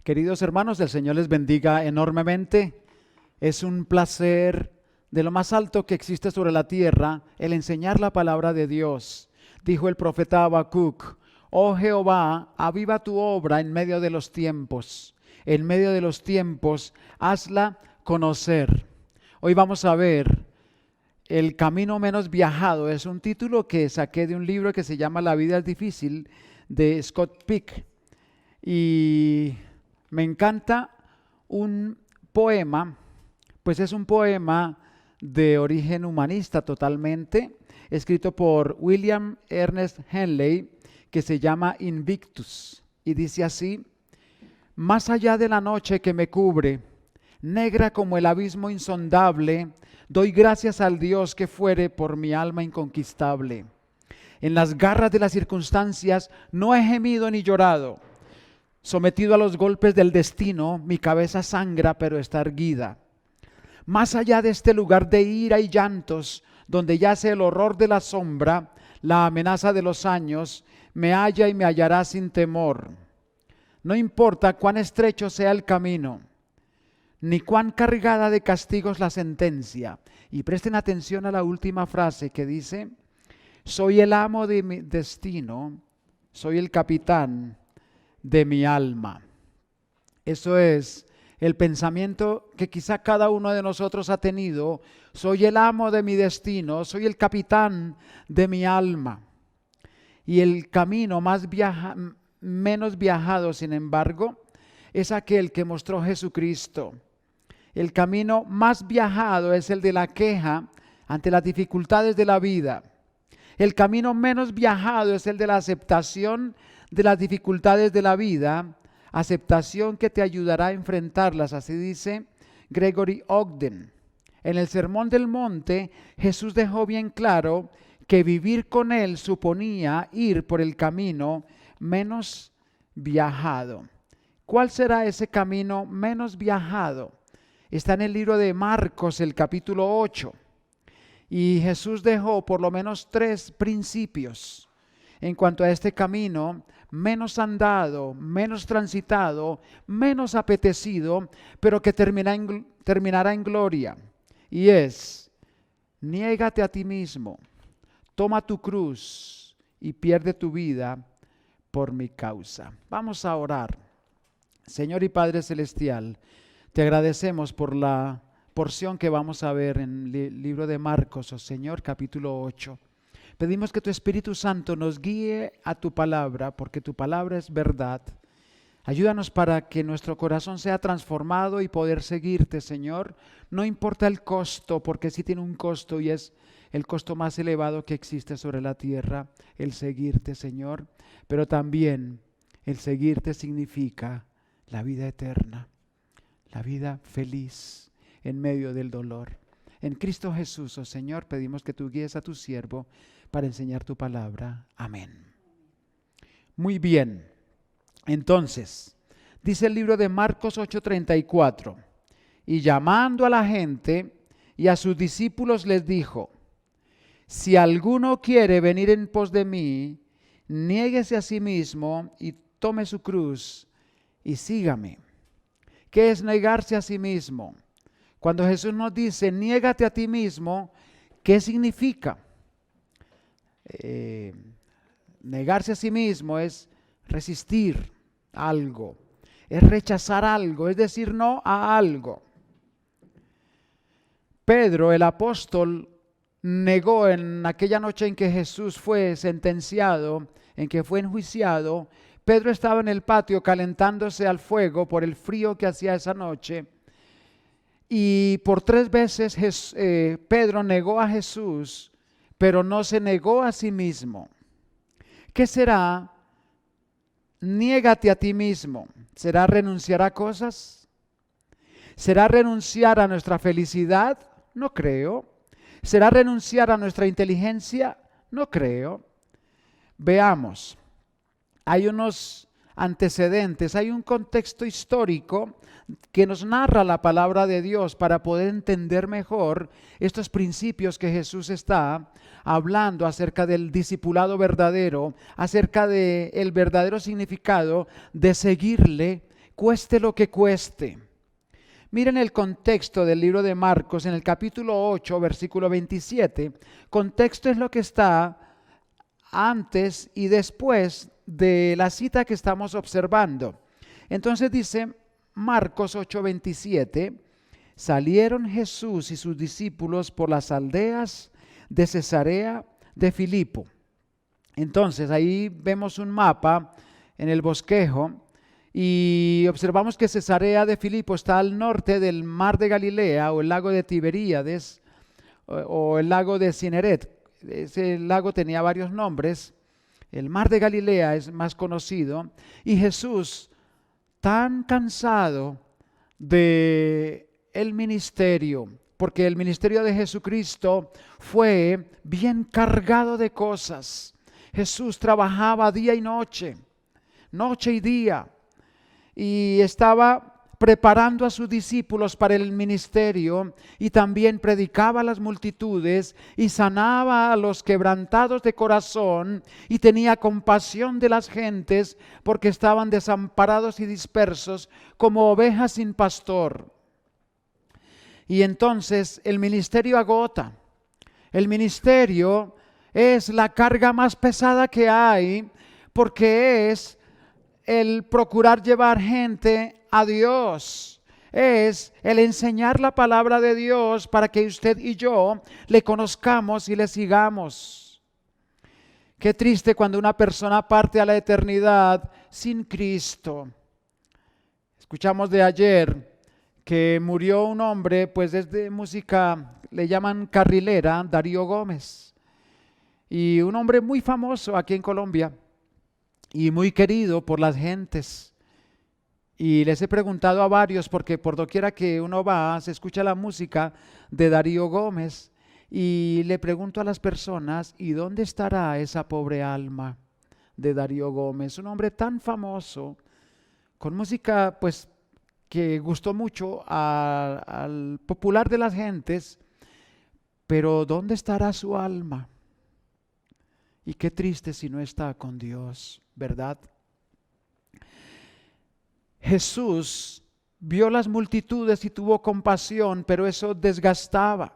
Queridos hermanos, el Señor les bendiga enormemente. Es un placer de lo más alto que existe sobre la tierra el enseñar la palabra de Dios. Dijo el profeta Habacuc: oh Jehová, aviva tu obra en medio de los tiempos. En medio de los tiempos, hazla conocer. Hoy vamos a ver El camino menos viajado. Es un título que saqué de un libro que se llama La vida es difícil, de Scott Peck. Y me encanta un poema, pues es un poema de origen humanista totalmente, escrito por William Ernest Henley, que se llama Invictus, y dice así: más allá de la noche que me cubre, negra como el abismo insondable, doy gracias al Dios que fuere por mi alma inconquistable. En las garras de las circunstancias no he gemido ni llorado. Sometido a los golpes del destino, mi cabeza sangra pero está erguida. Más allá de este lugar de ira y llantos, donde yace el horror de la sombra, la amenaza de los años, me halla y me hallará sin temor. No importa cuán estrecho sea el camino, ni cuán cargada de castigos la sentencia. Y presten atención a la última frase que dice: soy el amo de mi destino, soy el capitán de mi alma. Eso es el pensamiento que quizá cada uno de nosotros ha tenido. Soy el amo de mi destino, soy el capitán de mi alma. Y el camino menos viajado, sin embargo, es aquel que mostró Jesucristo. El camino más viajado es el de la queja ante las dificultades de la vida. El camino menos viajado es el de la aceptación de las dificultades de la vida, aceptación que te ayudará a enfrentarlas. Así dice Gregory Ogden. En el Sermón del Monte, Jesús dejó bien claro que vivir con Él suponía ir por el camino menos viajado. ¿Cuál será ese camino menos viajado? Está en el libro de Marcos, el capítulo 8. Y Jesús dejó por lo menos 3 principios en cuanto a este camino menos andado, menos transitado, menos apetecido, pero que terminará en gloria. Y es: niégate a ti mismo, toma tu cruz y pierde tu vida por mi causa. Vamos a orar. Señor y Padre Celestial, te agradecemos por la porción que vamos a ver en el libro de Marcos, oh Señor, capítulo 8. Pedimos que tu Espíritu Santo nos guíe a tu palabra, porque tu palabra es verdad. Ayúdanos para que nuestro corazón sea transformado y poder seguirte, Señor. No importa el costo, porque sí tiene un costo y es el costo más elevado que existe sobre la tierra, el seguirte, Señor. Pero también el seguirte significa la vida eterna, la vida feliz en medio del dolor. En Cristo Jesús, oh Señor, pedimos que tú guíes a tu siervo para enseñar tu palabra. Amén. Muy bien. Entonces, dice el libro de Marcos 8:34, y llamando a la gente y a sus discípulos les dijo: si alguno quiere venir en pos de mí, niéguese a sí mismo y tome su cruz y sígame. ¿Qué es negarse a sí mismo? Cuando Jesús nos dice niégate a ti mismo, ¿qué significa? Negarse a sí mismo es resistir algo, es rechazar algo, es decir no a algo. Pedro, el apóstol, negó en aquella noche en que Jesús fue sentenciado, en que fue enjuiciado. Pedro estaba en el patio calentándose al fuego por el frío que hacía esa noche. Y por 3 veces Pedro negó a Jesús, pero no se negó a sí mismo. ¿Qué será? Niégate a ti mismo. ¿Será renunciar a cosas? ¿Será renunciar a nuestra felicidad? No creo. ¿Será renunciar a nuestra inteligencia? No creo. Veamos. Hay unos antecedentes, hay un contexto histórico que nos narra la palabra de Dios para poder entender mejor estos principios que Jesús está hablando acerca del discipulado verdadero, acerca del verdadero significado de seguirle cueste lo que cueste. Miren el contexto del libro de Marcos en el capítulo 8, versículo 27. Contexto es lo que está antes y después de la cita que estamos observando. Entonces dice Marcos 8:27, salieron Jesús y sus discípulos por las aldeas de Cesarea de Filipo. Entonces ahí vemos un mapa en el bosquejo y observamos que Cesarea de Filipo está al norte del mar de Galilea o el lago de Tiberíades o el lago de Cineret. Ese lago tenía varios nombres. El mar de Galilea es más conocido y Jesús, tan cansado de el ministerio, porque el ministerio de Jesucristo fue bien cargado de cosas. Jesús trabajaba día y noche, noche y día, y estaba preparando a sus discípulos para el ministerio y también predicaba a las multitudes y sanaba a los quebrantados de corazón y tenía compasión de las gentes porque estaban desamparados y dispersos como ovejas sin pastor. Y entonces el ministerio agota. El ministerio es la carga más pesada que hay porque es el procurar llevar gente a Dios, es el enseñar la palabra de Dios para que usted y yo le conozcamos y le sigamos. Qué triste cuando una persona parte a la eternidad sin Cristo. Escuchamos de ayer que murió un hombre, pues es de música, le llaman carrilera, Darío Gómez, y un hombre muy famoso aquí en Colombia y muy querido por las gentes. Y les he preguntado a varios, porque por doquiera que uno va, se escucha la música de Darío Gómez, y le pregunto a las personas, ¿y dónde estará esa pobre alma de Darío Gómez? Un hombre tan famoso, con música pues que gustó mucho al popular de las gentes, pero ¿dónde estará su alma? Y qué triste si no está con Dios, ¿verdad? Jesús vio las multitudes y tuvo compasión, pero eso desgastaba,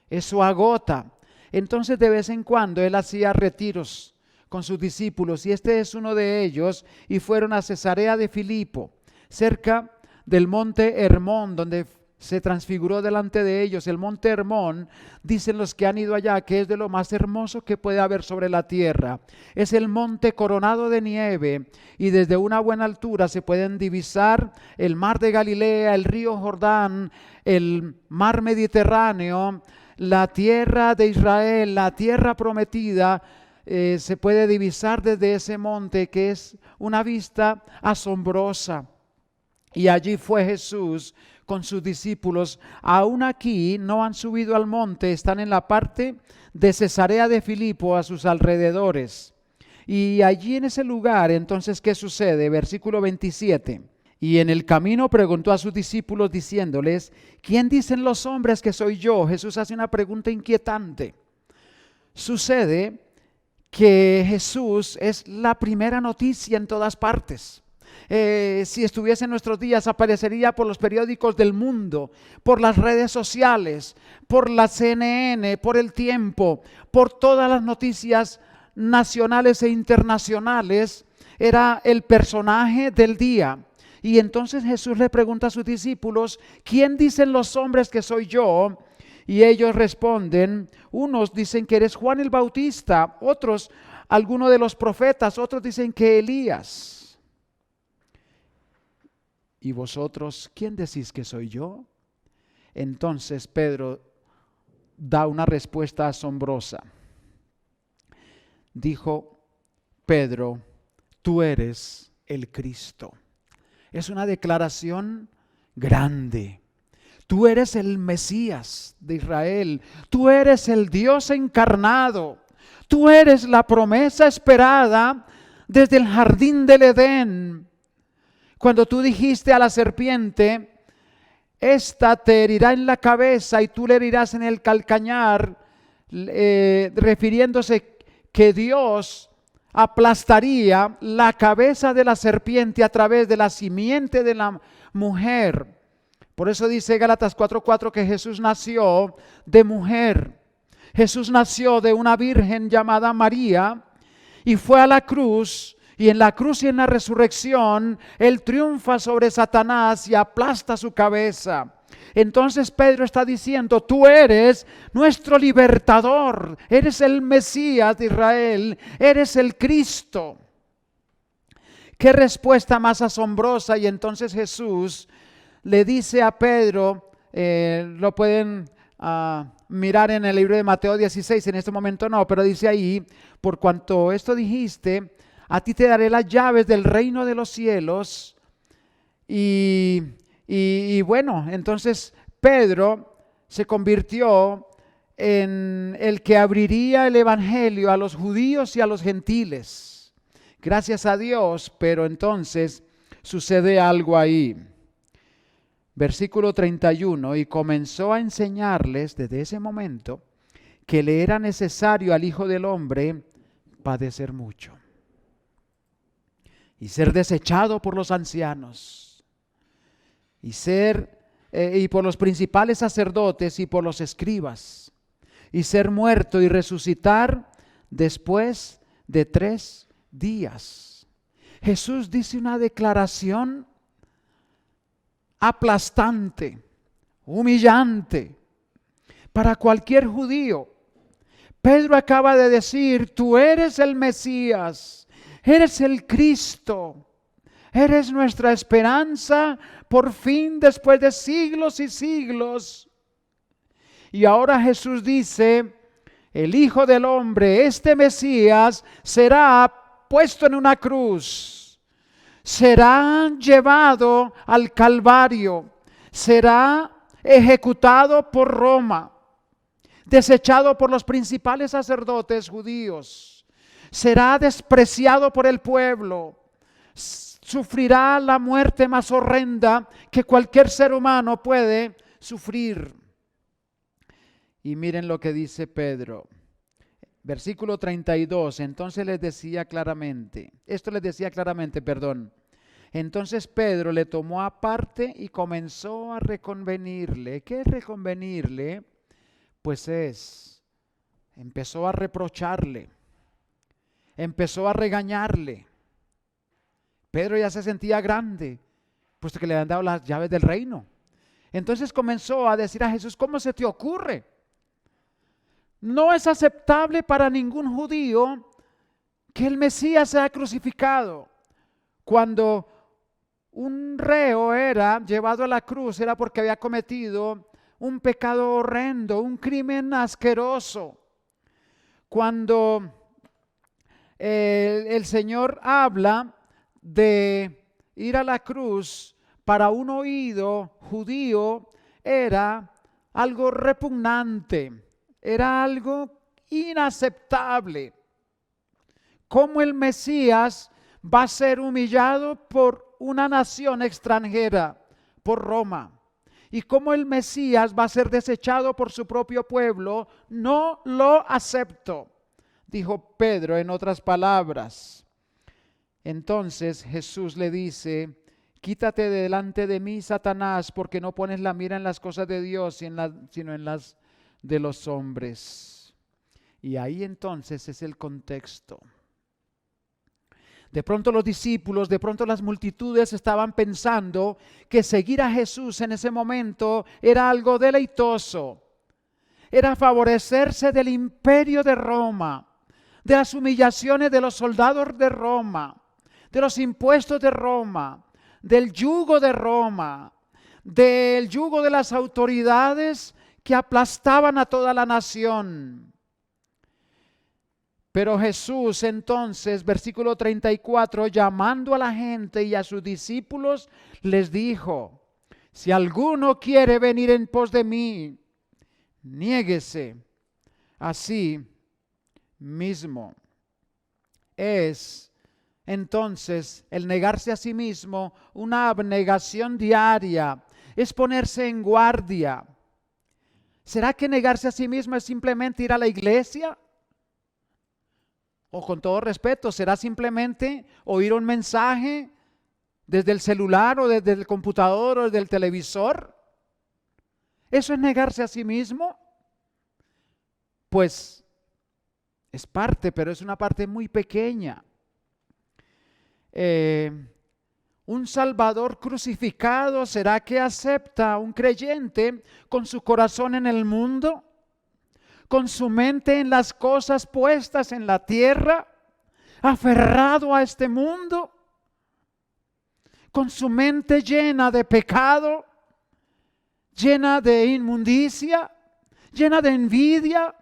eso agota. Entonces de vez en cuando él hacía retiros con sus discípulos y este es uno de ellos, y fueron a Cesarea de Filipo, cerca del monte Hermón, donde se transfiguró delante de ellos. El monte Hermón, dicen los que han ido allá, que es de lo más hermoso que puede haber sobre la tierra. Es el monte coronado de nieve y desde una buena altura se pueden divisar el mar de Galilea, el río Jordán, el mar Mediterráneo, la tierra de Israel, la tierra prometida. Se puede divisar desde ese monte, que es una vista asombrosa. Y allí fue Jesús con sus discípulos. Aún aquí no han subido al monte, están en la parte de Cesarea de Filipo, a sus alrededores. Y allí en ese lugar, entonces, ¿qué sucede? Versículo 27. Y en el camino preguntó a sus discípulos diciéndoles, ¿quién dicen los hombres que soy yo? Jesús hace una pregunta inquietante. Sucede que Jesús es la primera noticia en todas partes. Si estuviese en nuestros días, aparecería por los periódicos del mundo, por las redes sociales, por la CNN, por El Tiempo, por todas las noticias nacionales e internacionales. Era el personaje del día. Y entonces Jesús le pregunta a sus discípulos, ¿quién dicen los hombres que soy yo? Y ellos responden, unos dicen que eres Juan el Bautista, otros alguno de los profetas, otros dicen que Elías. ¿Y vosotros quién decís que soy yo? Entonces Pedro da una respuesta asombrosa. Dijo Pedro, tú eres el Cristo. Es una declaración grande. Tú eres el Mesías de Israel. Tú eres el Dios encarnado. Tú eres la promesa esperada desde el jardín del Edén. Cuando tú dijiste a la serpiente, esta te herirá en la cabeza y tú le herirás en el calcañar, refiriéndose que Dios aplastaría la cabeza de la serpiente a través de la simiente de la mujer. Por eso dice Gálatas 4:4 que Jesús nació de mujer. Jesús nació de una virgen llamada María y fue a la cruz. Y en la cruz y en la resurrección, Él triunfa sobre Satanás y aplasta su cabeza. Entonces Pedro está diciendo, tú eres nuestro libertador, eres el Mesías de Israel, eres el Cristo. Qué respuesta más asombrosa. Y entonces Jesús le dice a Pedro, lo pueden mirar en el libro de Mateo 16, en este momento no, pero dice ahí, por cuanto esto dijiste, a ti te daré las llaves del reino de los cielos. Y bueno, entonces Pedro se convirtió en el que abriría el evangelio a los judíos y a los gentiles. Gracias a Dios, pero entonces sucede algo ahí. Versículo 31, y comenzó a enseñarles desde ese momento que le era necesario al Hijo del Hombre padecer mucho y ser desechado por los ancianos y por los principales sacerdotes y por los escribas, y ser muerto y resucitar después de 3 días. Jesús dice una declaración aplastante, humillante para cualquier judío. Pedro acaba de decir, tú eres el Mesías, eres el Cristo, eres nuestra esperanza por fin después de siglos y siglos. Y ahora Jesús dice, el Hijo del Hombre, este Mesías, será puesto en una cruz, será llevado al Calvario, será ejecutado por Roma, desechado por los principales sacerdotes judíos, será despreciado por el pueblo, sufrirá la muerte más horrenda que cualquier ser humano puede sufrir. Y miren lo que dice Pedro. Versículo 32, entonces les decía claramente, entonces Pedro le tomó aparte y comenzó a reconvenirle. ¿Qué es reconvenirle? Pues empezó a reprocharle, empezó a regañarle. Pedro ya se sentía grande, puesto que le habían dado las llaves del reino. Entonces comenzó a decir a Jesús, ¿cómo se te ocurre? No es aceptable para ningún judío que el Mesías sea crucificado. Cuando un reo era llevado a la cruz, era porque había cometido un pecado horrendo, un crimen asqueroso. Cuando el Señor habla de ir a la cruz, para un oído judío era algo repugnante, era algo inaceptable. ¿Cómo el Mesías va a ser humillado por una nación extranjera, por Roma? ¿Y cómo el Mesías va a ser desechado por su propio pueblo? No lo acepto, dijo Pedro en otras palabras. Entonces Jesús le dice, quítate de delante de mí, Satanás, porque no pones la mira en las cosas de Dios, sino en las de los hombres. Y ahí entonces es el contexto. De pronto los discípulos, de pronto las multitudes estaban pensando que seguir a Jesús en ese momento era algo deleitoso. Era favorecerse del imperio de Roma, de las humillaciones de los soldados de Roma, de los impuestos de Roma, del yugo de Roma, del yugo de las autoridades que aplastaban a toda la nación. Pero Jesús entonces, versículo 34, llamando a la gente y a sus discípulos, les dijo, si alguno quiere venir en pos de mí, niéguese a sí mismo. Es entonces el negarse a sí mismo una abnegación diaria, es ponerse en guardia. ¿Será que negarse a sí mismo es simplemente ir a la iglesia? o con todo respeto, será simplemente oír un mensaje desde el celular o desde el computador o desde el televisor. ¿Eso es negarse a sí mismo? Pues es parte, pero es una parte muy pequeña. Un Salvador crucificado, ¿será que acepta un creyente con su corazón en el mundo? ¿Con su mente en las cosas puestas en la tierra? ¿Aferrado a este mundo? ¿Con su mente llena de pecado? ¿Llena de inmundicia? ¿Llena de envidia?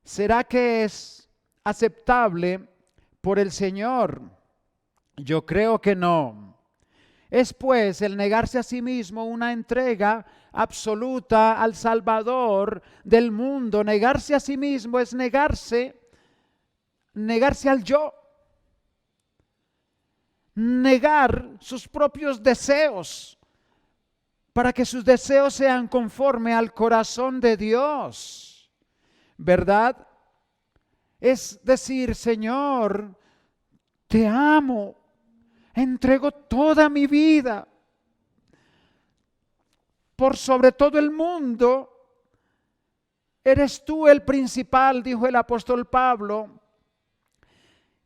¿Será que es aceptable por el Señor? Yo creo que no. Es pues el negarse a sí mismo una entrega absoluta al Salvador del mundo. Negarse a sí mismo es negarse al yo. Negar sus propios deseos para que sus deseos sean conforme al corazón de Dios. ¿Verdad? Es decir, Señor, te amo, entrego toda mi vida por sobre todo el mundo. Eres tú el principal, dijo el apóstol Pablo,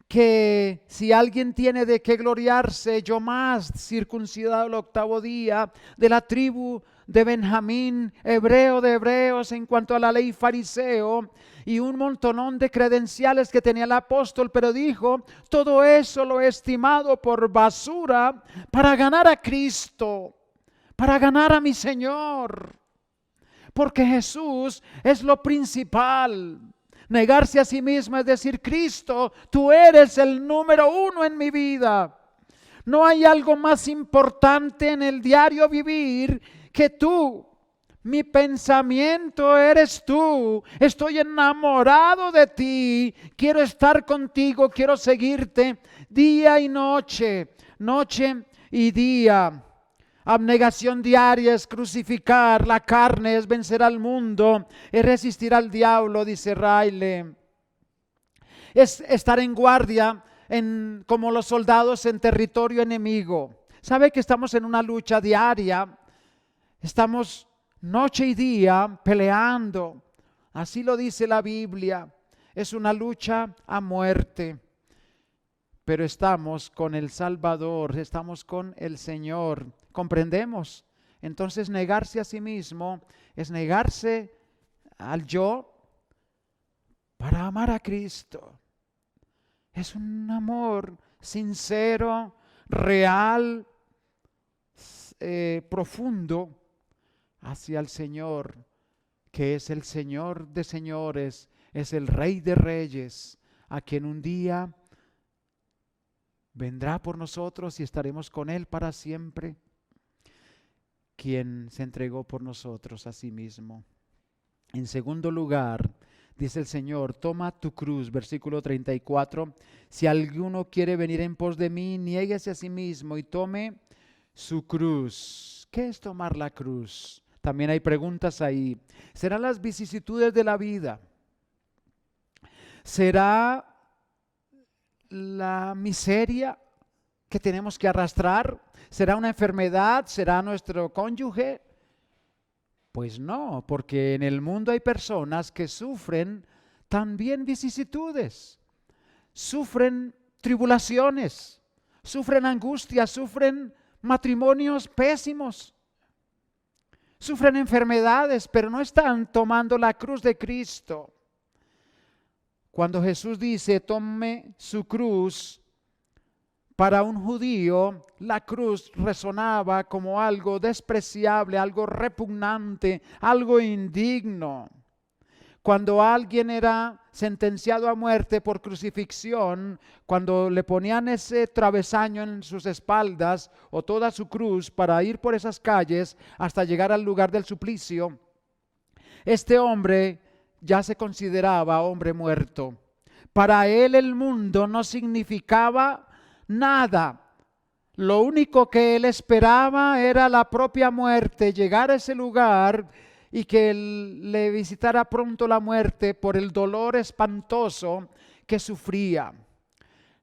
que si alguien tiene de qué gloriarse, yo más, circuncidado el 8º día, de la tribu de Benjamín, hebreo de hebreos, en cuanto a la ley fariseo, y un montonón de credenciales que tenía el apóstol, pero dijo, todo eso lo he estimado por basura para ganar a Cristo, para ganar a mi Señor, porque Jesús es lo principal. Negarse a sí mismo es decir, Cristo, tú eres el número 1 en mi vida. No hay algo más importante en el diario vivir que tú. Mi pensamiento eres tú. Estoy enamorado de ti. Quiero estar contigo, quiero seguirte día y noche, noche y día. Abnegación diaria es crucificar la carne, es vencer al mundo, es resistir al diablo, dice Riley. Es estar en guardia como los soldados en territorio enemigo. ¿Sabe que estamos en una lucha diaria? Estamos noche y día peleando. Así lo dice la Biblia. Es una lucha a muerte. Pero estamos con el Salvador, estamos con el Señor. ¿Comprendemos? Entonces negarse a sí mismo es negarse al yo para amar a Cristo. Es un amor sincero, real, profundo hacia el Señor, que es el Señor de señores, es el Rey de reyes, a quien un día vendrá por nosotros y estaremos con Él para siempre, quien se entregó por nosotros a sí mismo. En segundo lugar, dice el Señor, toma tu cruz, versículo 34, si alguno quiere venir en pos de mí, niéguese a sí mismo y tome su cruz. ¿Qué es tomar la cruz? También hay preguntas ahí. ¿Serán las vicisitudes de la vida? ¿Será la miseria que tenemos que arrastrar? ¿Será una enfermedad? ¿Será nuestro cónyuge? Pues no, porque en el mundo hay personas que sufren también vicisitudes, sufren tribulaciones, sufren angustias, sufren matrimonios pésimos, sufren enfermedades, pero no están tomando la cruz de Cristo. Cuando Jesús dice, tome su cruz, para un judío la cruz resonaba como algo despreciable, algo repugnante, algo indigno. Cuando alguien era sentenciado a muerte por crucifixión, cuando le ponían ese travesaño en sus espaldas o toda su cruz para ir por esas calles hasta llegar al lugar del suplicio, este hombre ya se consideraba hombre muerto. Para él el mundo no significaba nada. Lo único que él esperaba era la propia muerte, llegar a ese lugar y que le visitara pronto la muerte por el dolor espantoso que sufría.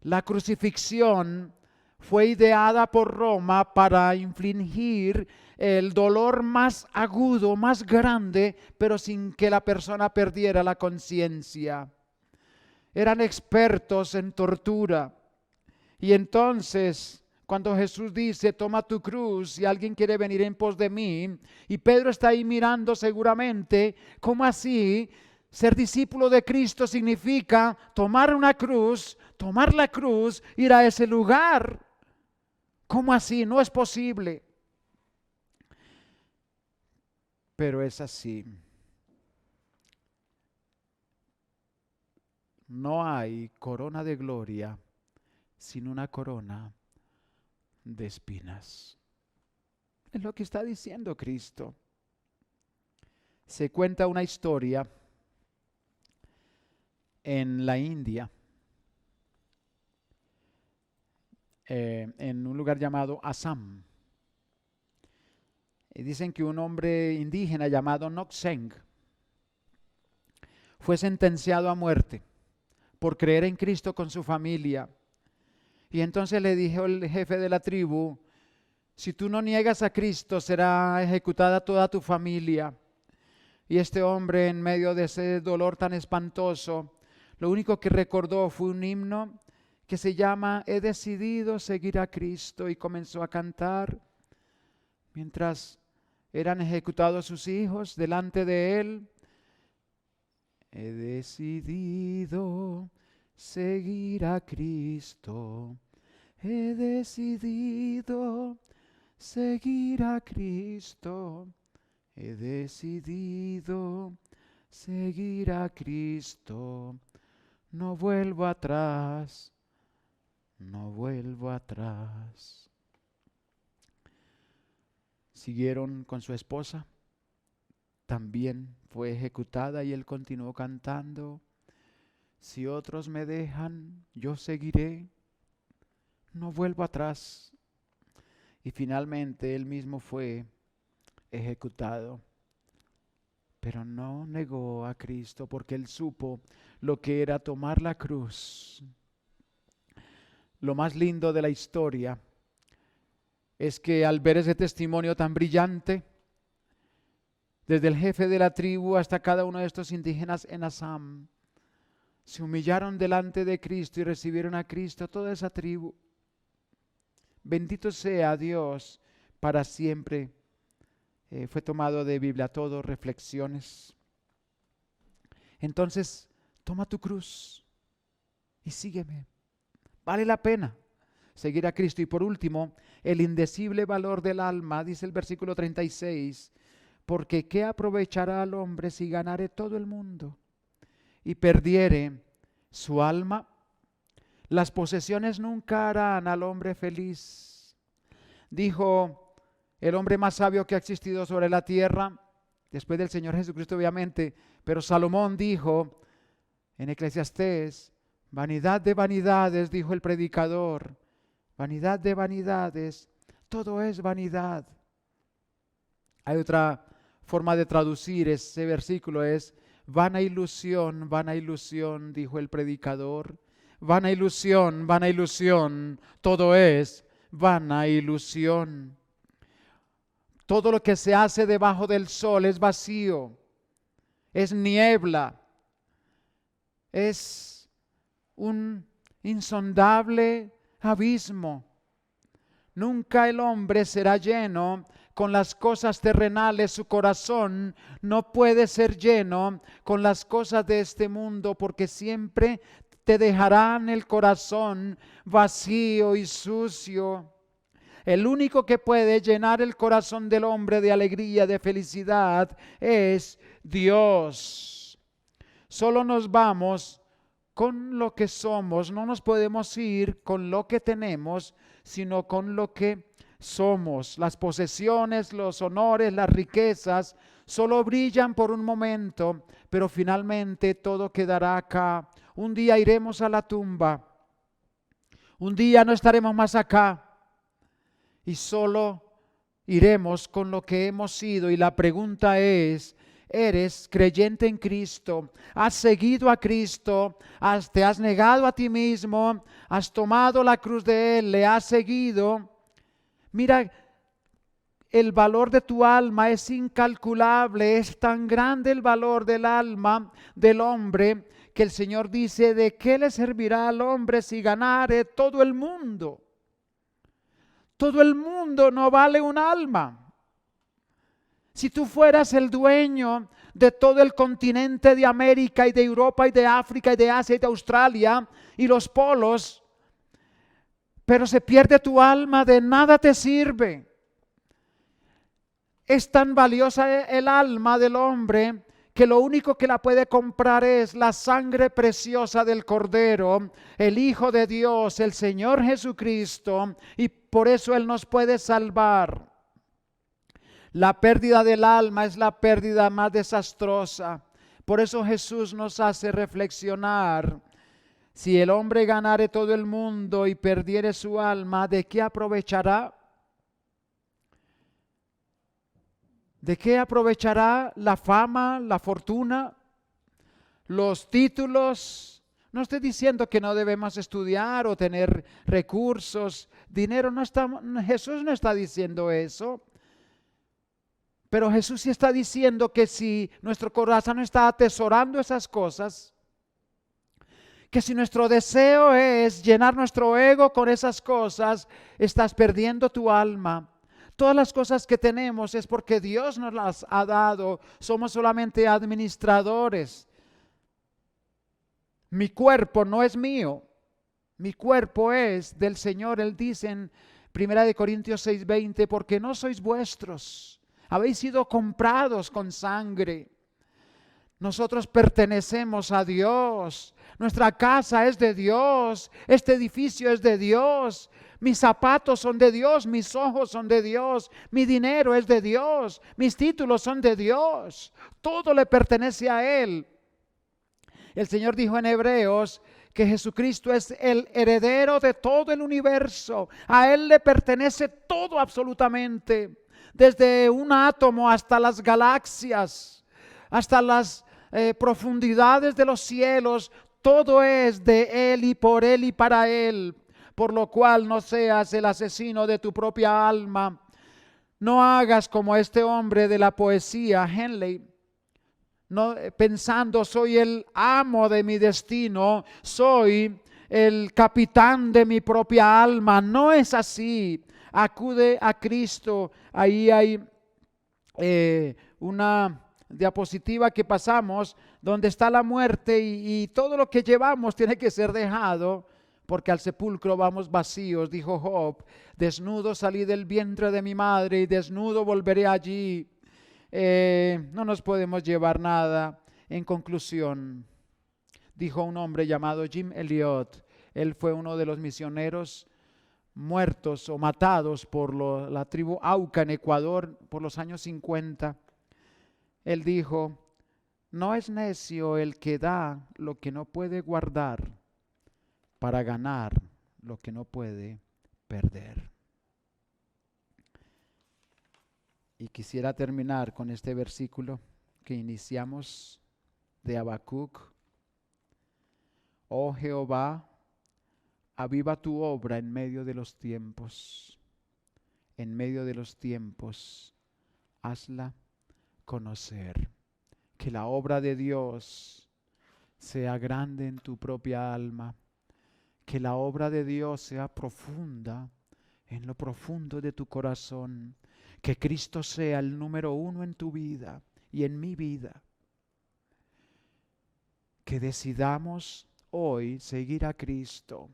La crucifixión fue ideada por Roma para infligir el dolor más agudo, más grande, pero sin que la persona perdiera la conciencia. Eran expertos en tortura. Y entonces, cuando Jesús dice, toma tu cruz si alguien quiere venir en pos de mí, y Pedro está ahí mirando seguramente, ¿cómo así? Ser discípulo de Cristo significa tomar una cruz, tomar la cruz, ir a ese lugar. ¿Cómo así? No es posible. Pero es así. No hay corona de gloria sin una corona de espinas. Es lo que está diciendo Cristo. Se cuenta una historia en la India, en un lugar llamado Assam. Y dicen que un hombre indígena llamado Nokseng fue sentenciado a muerte por creer en Cristo con su familia. Y entonces le dijo el jefe de la tribu, si tú no niegas a Cristo, será ejecutada toda tu familia. Y este hombre, en medio de ese dolor tan espantoso, lo único que recordó fue un himno que se llama He decidido seguir a Cristo, y comenzó a cantar mientras eran ejecutados sus hijos delante de él. He decidido seguir a Cristo. He decidido seguir a Cristo. He decidido seguir a Cristo. No vuelvo atrás. No vuelvo atrás. Siguieron con su esposa. También fue ejecutada y él continuó cantando. Si otros me dejan, yo seguiré. No vuelvo atrás. Y finalmente él mismo fue ejecutado. Pero no negó a Cristo porque él supo lo que era tomar la cruz. Lo más lindo de la historia es que al ver ese testimonio tan brillante, desde el jefe de la tribu hasta cada uno de estos indígenas en Assam, se humillaron delante de Cristo y recibieron a Cristo, toda esa tribu. Bendito sea Dios para siempre. Fue tomado de Biblia todo, reflexiones. Entonces, toma tu cruz y sígueme. Vale la pena seguir a Cristo. Y por último, el indecible valor del alma, dice el versículo 36, porque ¿qué aprovechará al hombre si ganare todo el mundo y perdiere su alma? Las posesiones nunca harán al hombre feliz. Dijo el hombre más sabio que ha existido sobre la tierra, después del Señor Jesucristo obviamente, pero Salomón dijo en Eclesiastés, vanidad de vanidades, dijo el predicador, vanidad de vanidades, todo es vanidad. Hay otra forma de traducir ese versículo, es vana ilusión, dijo el predicador. Vana ilusión, todo es vana ilusión. Todo lo que se hace debajo del sol es vacío, es niebla, es un insondable abismo. Nunca el hombre será lleno con las cosas terrenales, su corazón no puede ser lleno con las cosas de este mundo, porque siempre te dejarán el corazón vacío y sucio. El único que puede llenar el corazón del hombre de alegría, de felicidad, es Dios. Solo nos vamos con lo que somos, no nos podemos ir con lo que tenemos, sino con lo que somos. Las posesiones, los honores, las riquezas, solo brillan por un momento, pero finalmente todo quedará acá. Un día iremos a la tumba, un día no estaremos más acá, y solo iremos con lo que hemos sido. Y la pregunta es, ¿eres creyente en Cristo? ¿Has seguido a Cristo? ¿Te has negado a ti mismo? ¿Has tomado la cruz de Él? ¿Le has seguido? Mira, el valor de tu alma es incalculable. Es tan grande el valor del alma del hombre que el Señor dice: ¿de qué le servirá al hombre si ganare todo el mundo? Todo el mundo no vale un alma. Si tú fueras el dueño de todo el continente de América y de Europa y de África y de Asia y de Australia y los polos, pero se pierde tu alma, de nada te sirve. Es tan valiosa el alma del hombre que lo único que la puede comprar es la sangre preciosa del Cordero, el Hijo de Dios, el Señor Jesucristo, y por eso Él nos puede salvar. La pérdida del alma es la pérdida más desastrosa. Por eso Jesús nos hace reflexionar: si el hombre ganare todo el mundo y perdiere su alma, ¿de qué aprovechará? ¿De qué aprovechará la fama, la fortuna, los títulos? No estoy diciendo que no debemos estudiar o tener recursos, dinero. Jesús no está diciendo eso. Pero Jesús sí está diciendo que si nuestro corazón está atesorando esas cosas, que si nuestro deseo es llenar nuestro ego con esas cosas, estás perdiendo tu alma. Todas las cosas que tenemos es porque Dios nos las ha dado. Somos solamente administradores. Mi cuerpo no es mío. Mi cuerpo es del Señor. Él dice en 1 Corintios 6:20: porque no sois vuestros. Habéis sido comprados con sangre. Nosotros pertenecemos a Dios. Nuestra casa es de Dios. Este edificio es de Dios. Mis zapatos son de Dios. Mis ojos son de Dios. Mi dinero es de Dios. Mis títulos son de Dios. Todo le pertenece a Él. El Señor dijo en Hebreos que Jesucristo es el heredero de todo el universo. A Él le pertenece todo absolutamente. Desde un átomo hasta las galaxias, hasta las profundidades de los cielos, todo es de Él y por Él y para Él. Por lo cual no seas el asesino de tu propia alma. No hagas como este hombre de la poesía, Henley, no, pensando: soy el amo de mi destino, soy el capitán de mi propia alma. No es así. Acude a Cristo. Ahí hay una diapositiva que pasamos donde está la muerte y todo lo que llevamos tiene que ser dejado, porque al sepulcro vamos vacíos. Dijo Job: desnudo salí del vientre de mi madre y desnudo volveré allí. No nos podemos llevar nada. En conclusión, dijo un hombre llamado Jim Elliot. Él fue uno de los misioneros muertos o matados por la tribu Auca en Ecuador por los años 50. Él dijo: no es necio el que da lo que no puede guardar para ganar lo que no puede perder. Y quisiera terminar con este versículo que iniciamos de Habacuc. Oh Jehová, aviva tu obra en medio de los tiempos. En medio de los tiempos, hazla conocer. Que la obra de Dios sea grande en tu propia alma. Que la obra de Dios sea profunda en lo profundo de tu corazón. Que Cristo sea el número uno en tu vida y en mi vida. Que decidamos hoy seguir a Cristo.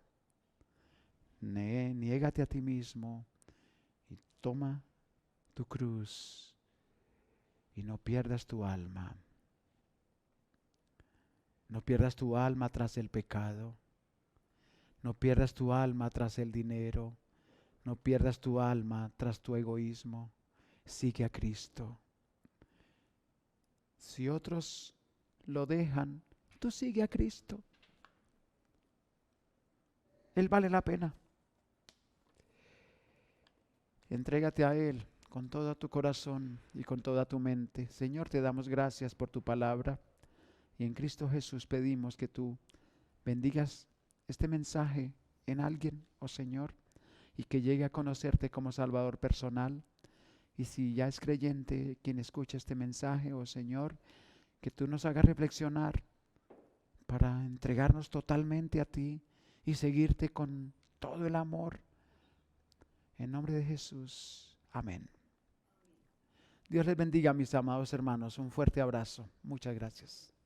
Niégate a ti mismo y toma tu cruz y no pierdas tu alma. No pierdas tu alma tras el pecado. No pierdas tu alma tras el dinero. No pierdas tu alma tras tu egoísmo. Sigue a Cristo. Si otros lo dejan, tú sigue a Cristo. Él vale la pena. Entrégate a Él con todo tu corazón y con toda tu mente. Señor, te damos gracias por tu palabra y en Cristo Jesús pedimos que tú bendigas este mensaje en alguien, oh Señor, y que llegue a conocerte como Salvador personal. Y si ya es creyente quien escucha este mensaje, oh Señor, que tú nos hagas reflexionar para entregarnos totalmente a ti y seguirte con todo el amor. En nombre de Jesús. Amén. Dios les bendiga, mis amados hermanos. Un fuerte abrazo. Muchas gracias.